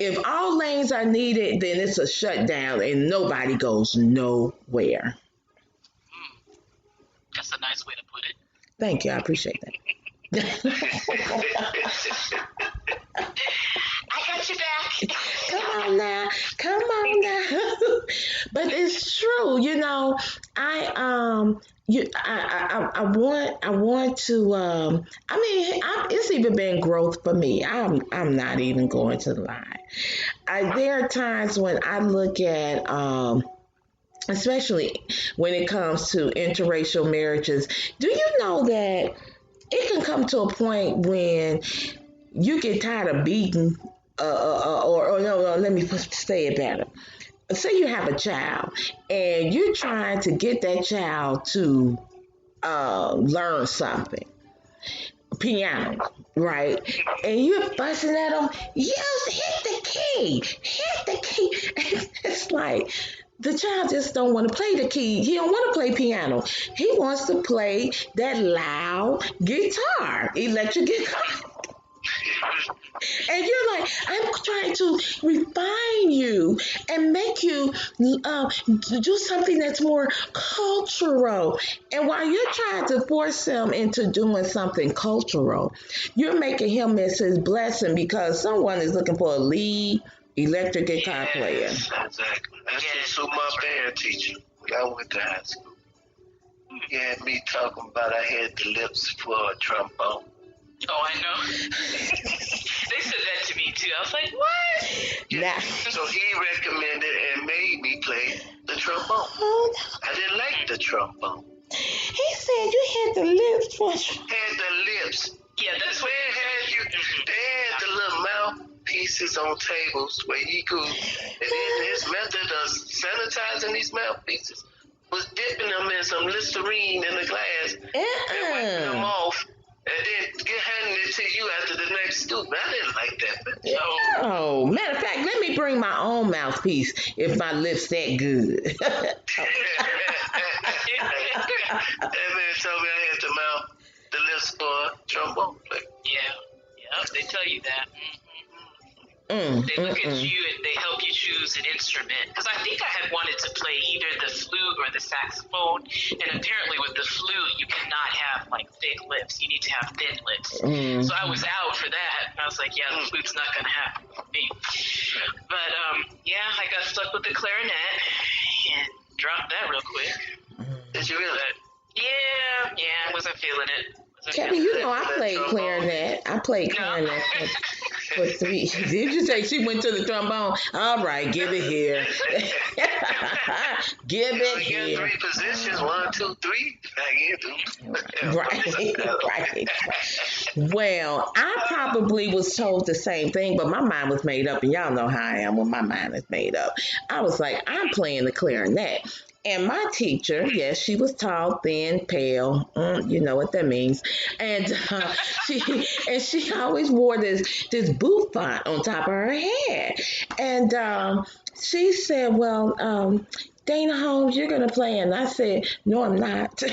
If all lanes are needed, then it's a shutdown and nobody goes nowhere. That's a nice way to put it. Thank you. I appreciate that. I got you back. Come on now. Come on now. But it's true, I want to it's even been growth for me. I'm not even going to lie. There are times when I look at especially when it comes to interracial marriages. Do you know that it can come to a point when you get tired of beating, or no, let me say it better. Say you have a child and you're trying to get that child to learn something, piano, right? And you're fussing at them, yes, hit the key. It's like, the child just don't want to play the key. He don't want to play piano. He wants to play that loud guitar, electric guitar. And you're like, I'm trying to refine you and make you do something that's more cultural. And while you're trying to force him into doing something cultural, you're making him miss his blessing because someone is looking for a lead electric guitar player. Exactly. That's just who my band teacher when I went to high school. He had me talking about I had the lips for a trombone. Oh, I know. They said that to me too. I was like, what? Yeah. So he recommended and made me play the trombone. I didn't like the trombone. He said you had the lips for Had the lips. Yeah, that's what they had the little mouthpieces on tables where he could, and then his method of sanitizing these mouthpieces was dipping them in some Listerine in the glass and wiping them off. And then handing it to you after the next scoop. I didn't like that. Oh, matter of fact, let me bring my own mouthpiece if my lips that good. That man told me I had the lips for trombone player. Yeah, they tell you that. They look at you and they help you choose an instrument. Because I think I had wanted to play either the flute or the saxophone, and apparently with the flute you cannot have like thick lips. You need to have thin lips. So I was out for that. I was like, yeah, the flute's not gonna happen for me. But I got stuck with the clarinet and dropped that real quick. Did you really? Yeah, I wasn't feeling it. Kevin, I played clarinet. I played clarinet for 3. Did you say she went to the trombone? All right, give it here. Give it here. You got 3 positions, 1, 2, 3. Right. Well, I probably was told the same thing, but my mind was made up, and y'all know how I am when my mind is made up. I was like, I'm playing the clarinet. And my teacher, yes, she was tall, thin, pale. You know what that means. And she always wore this bouffant on top of her head. And she said, well, Dana Holmes, you're going to play. And I said, no, I'm not.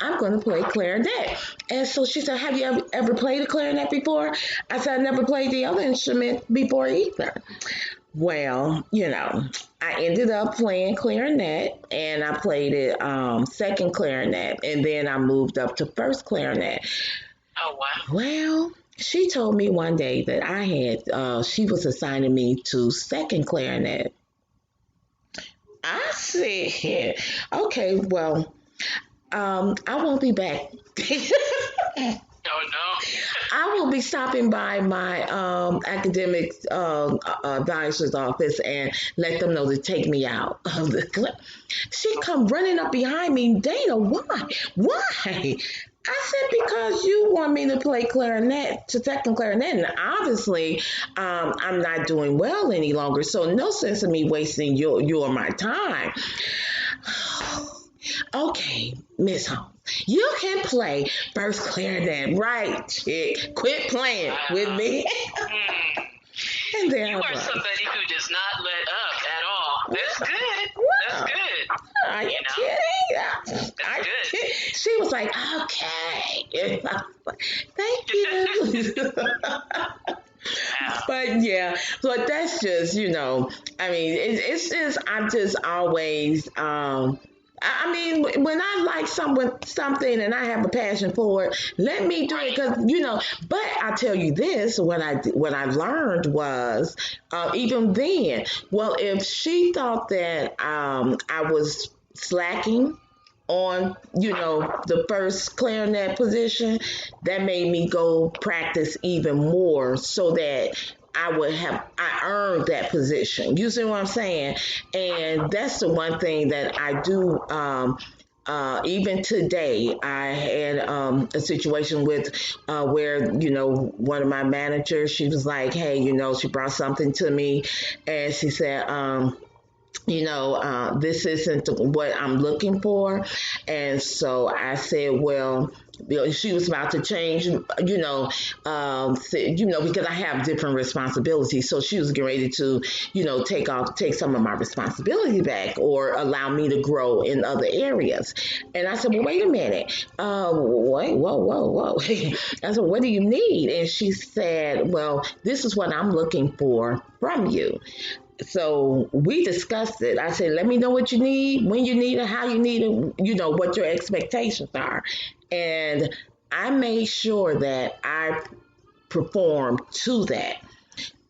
I'm going to play clarinet. And so she said, have you ever played a clarinet before? I said, I never played the other instrument before either. Well, I ended up playing clarinet, and I played it second clarinet, and then I moved up to first clarinet. Oh, wow. Well, she told me one day that she was assigning me to second clarinet. I said, okay, well, I won't be back. Oh, no. I will be stopping by my academic advisor's office and let them know to take me out of the class. She come running up behind me, Dana, why? I said, because you want me to play clarinet, to second clarinet, and obviously I'm not doing well any longer, so no sense of me wasting your my time. Okay, Miss Holmes, you can play first clarinet, right, chick? Quit playing with me. And there you are somebody who does not let up at all. That's good. That's good. Are you kidding? That's good. She was like, okay. Thank you. But yeah, but that's just, I mean, it's just, I'm just always, I mean, when I like something and I have a passion for it, let me do it, because But I tell you this, what I learned was, even then, well, if she thought that I was slacking on the first clarinet position, that made me go practice even more, so that I earned that position. You see what I'm saying? And that's the one thing that I do. Even today, I had a situation with where one of my managers, she was like, hey, she brought something to me, and she said, this isn't what I'm looking for. And so I said, well, she was about to change, because I have different responsibilities. So she was getting ready to, take some of my responsibility back, or allow me to grow in other areas. And I said, well, wait a minute. Wait, whoa. I said, what do you need? And she said, well, this is what I'm looking for from you. So we discussed it. I said, let me know what you need, when you need it, how you need it, what your expectations are. And I made sure that I performed to that.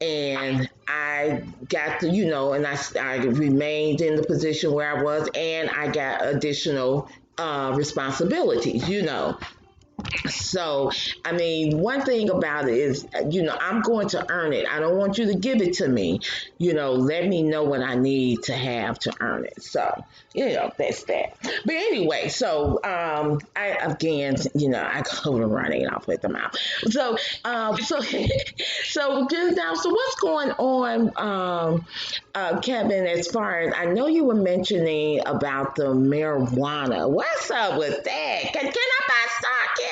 And I got and I remained in the position where I was, and I got additional responsibilities. So, I mean, one thing about it is, I'm going to earn it. I don't want you to give it to me. Let me know what I need to have to earn it. So, that's that. But anyway, so I again, I go to running off with the mouth. So, so just now, so what's going on, Kevin? As far as I know, you were mentioning about the marijuana. What's up with that? Can I buy stock yet?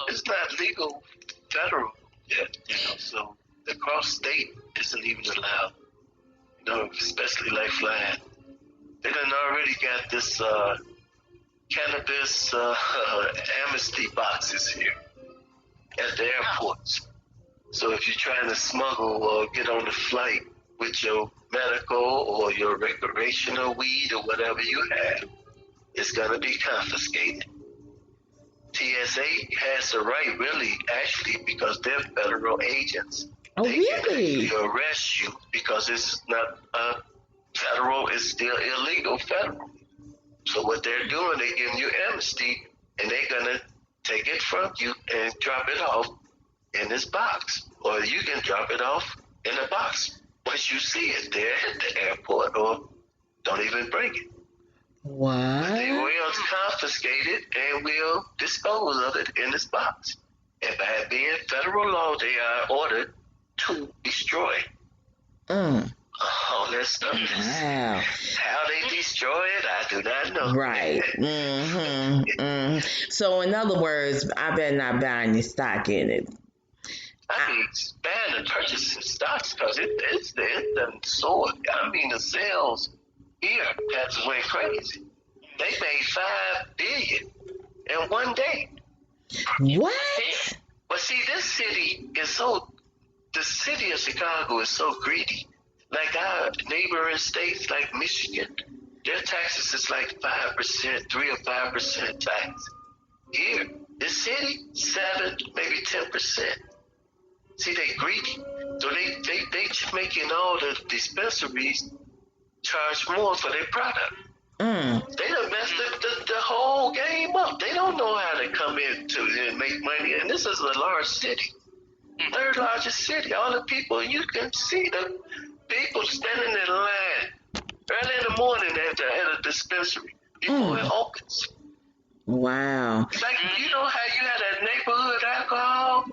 It's not legal federal yet, so across state isn't even allowed, especially like flying. They done already got this cannabis amnesty boxes here at the airports. So if you're trying to smuggle or get on the flight with your medical or your recreational weed or whatever you have, it's going to be confiscated. TSA has the right, really, actually, because they're federal agents. Oh, they really? can actually arrest you because it's not federal, it's still illegal federal. So what they're doing, they're giving you amnesty, and they're going to take it from you and drop it off in this box. Or you can drop it off in a box once you see it there at the airport, or don't even bring it. What? But they will confiscate it and will dispose of it in this box. And by being federal law, they are ordered to destroy all that stuff. Wow. How they destroy it, I do not know. Right. So in other words, I better not buy any stock in it. I mean, ban and purchasing stocks because it's done soared. I mean, the sales here has went crazy. They made $5 billion in one day. What? But see, this city is the city of Chicago is so greedy. Like our neighboring states, like Michigan, their taxes is like 5%, 3 or 5% tax. Here, this city, 7, maybe 10%. See, they greedy. So they just making all the dispensaries charge more for their product. They done messed the whole game up. They don't know how to come in and make money. And this is a large city. Third largest city. All the people, you can see the people standing in line early in the morning at a dispensary before it opens. Wow. Like, you know how you had a neighborhood alcohol?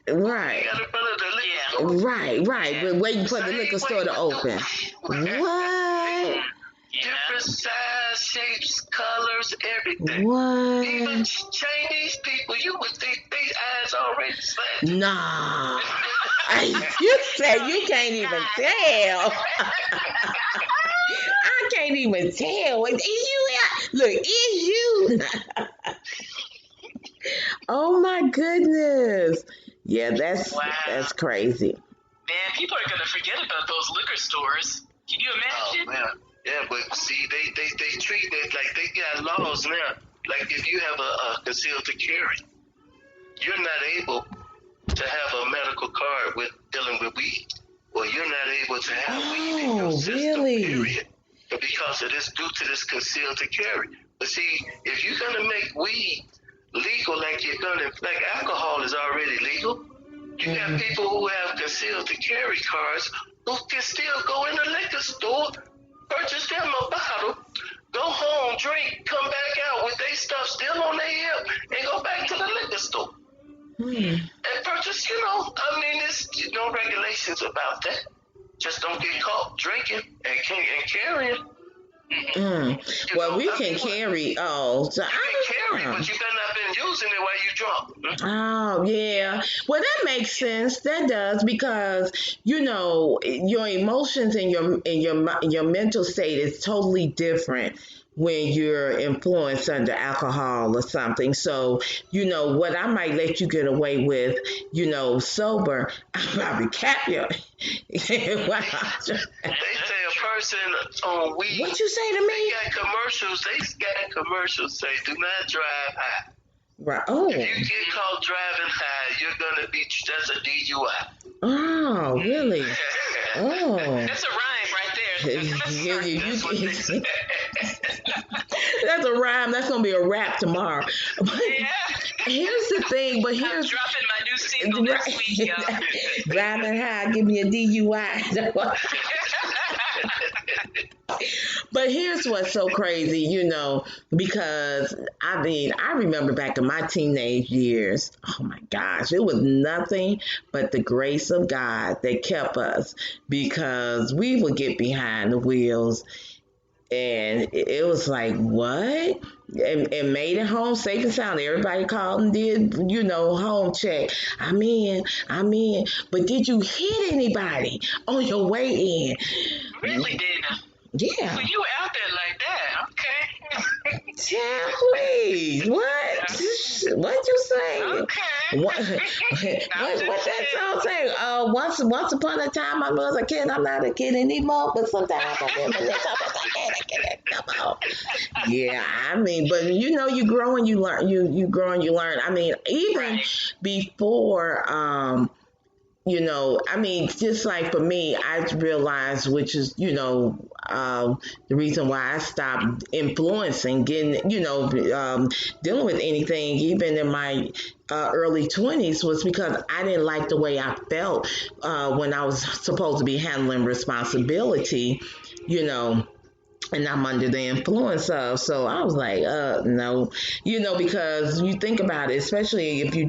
Right. You got in front of the liquor store. Right. We're waiting for the liquor store to open. What? Different size, shapes, colors, everything. What? Even Chinese people, you would think their eyes already slanted. Nah. You said you can't even tell. I can't even tell. Is you? Look, is you? Oh my goodness. Yeah, that's crazy. Man, people are gonna forget about those liquor stores. Can you imagine? Oh man, yeah, but see, they treat it like they got laws now. Like if you have a concealed to carry, you're not able to have a medical card with dealing with weed, or you're not able to have weed in your system. Really? Period. Because of this, due to this concealed to carry. But see, if you're gonna make weed legal, like alcohol is already legal. You have people who have concealed to carry cards who can still go in the liquor store, purchase them a bottle, go home, drink, come back out with their stuff still on their hip, and go back to the liquor store and purchase. There's no regulations about that. Just don't get caught drinking and carrying. Well, we can carry. Oh, so you can carry, but you better not been using it while you drunk. Oh, yeah. Well, that makes sense. That does, because your emotions and your mental state is totally different when you're influenced under alcohol or something. So, what I might let you get away with, sober, I probably cap you. They say a person on weed. What you say to me? They got commercials say, do not drive high. Right. Oh. If you get caught driving high, you're gonna that's a DUI. Oh, really? Oh. That's a rhyme right there. That's a rhyme. That's gonna be a rap tomorrow. But here's the thing. But I'm dropping my new single next week, y'all. Driving high, give me a DUI. But here's what's so crazy, because I remember back in my teenage years, oh my gosh, it was nothing but the grace of God that kept us, because we would get behind the wheels and it was like, what? And made it home safe and sound. Everybody called and did, home check. I'm in. But did you hit anybody on your way in? Really, Dana? Yeah. So you were out there like that, okay? Yeah, please. What? What you say? Okay. What that song say? Once upon a time I was a kid. I'm not a kid anymore, but sometimes I'm a kid. Come on. Yeah, but you grow and you learn. You grow and you learn. Even before just like for me, I realized, which is, the reason why I stopped influencing, dealing with anything, even in my early 20s, was because I didn't like the way I felt when I was supposed to be handling responsibility, and I'm under the influence of. So I was like, no, because you think about it, especially if you're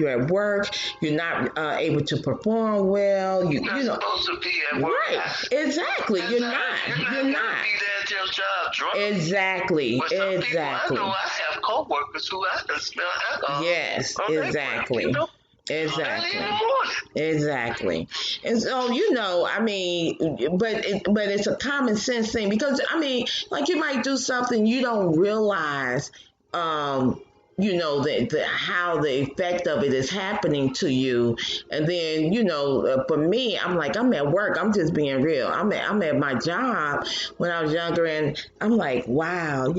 at work, you're not able to perform well. You're not supposed to be at work. Right. Exactly. You're not. You're not. Be there at your job drunk. Exactly. But some people, I know I have coworkers who I can smell alcohol. Yes. Exactly. Exactly. And so, but it's a common sense thing, because like you might do something you don't realize, how the effect of it is happening to you. And then, for me, I'm like, I'm at work. I'm just being real. I'm at my job when I was younger, and I'm like, wow,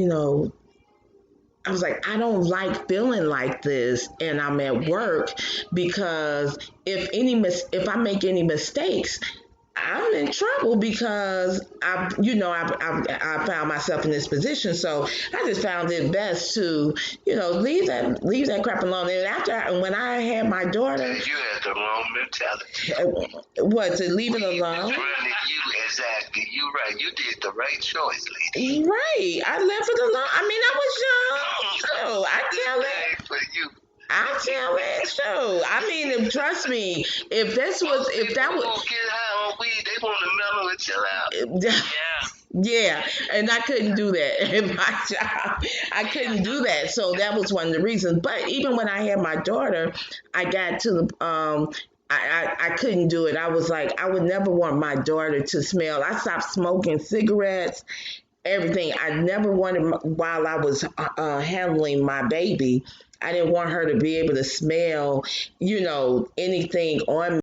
I was like, I don't like feeling like this, and I'm at work, because if I make any mistakes, I'm in trouble, because I found myself in this position. So I just found it best to, leave that crap alone. And when I had my daughter, you had the wrong mentality. What, to leave it alone? Exactly. You right. You did the right choice, lady. Right. I left it alone. I was young. So I tell it. For you. I tell it. So trust me. If that was get high on weed, they want to mellow and chill out. Yeah, and I couldn't do that in my job. I couldn't do that. So that was one of the reasons. But even when I had my daughter, I got to the I couldn't do it. I was like, I would never want my daughter to smell. I stopped smoking cigarettes everything. I never wanted, while I was handling my baby, I didn't want her to be able to smell, anything on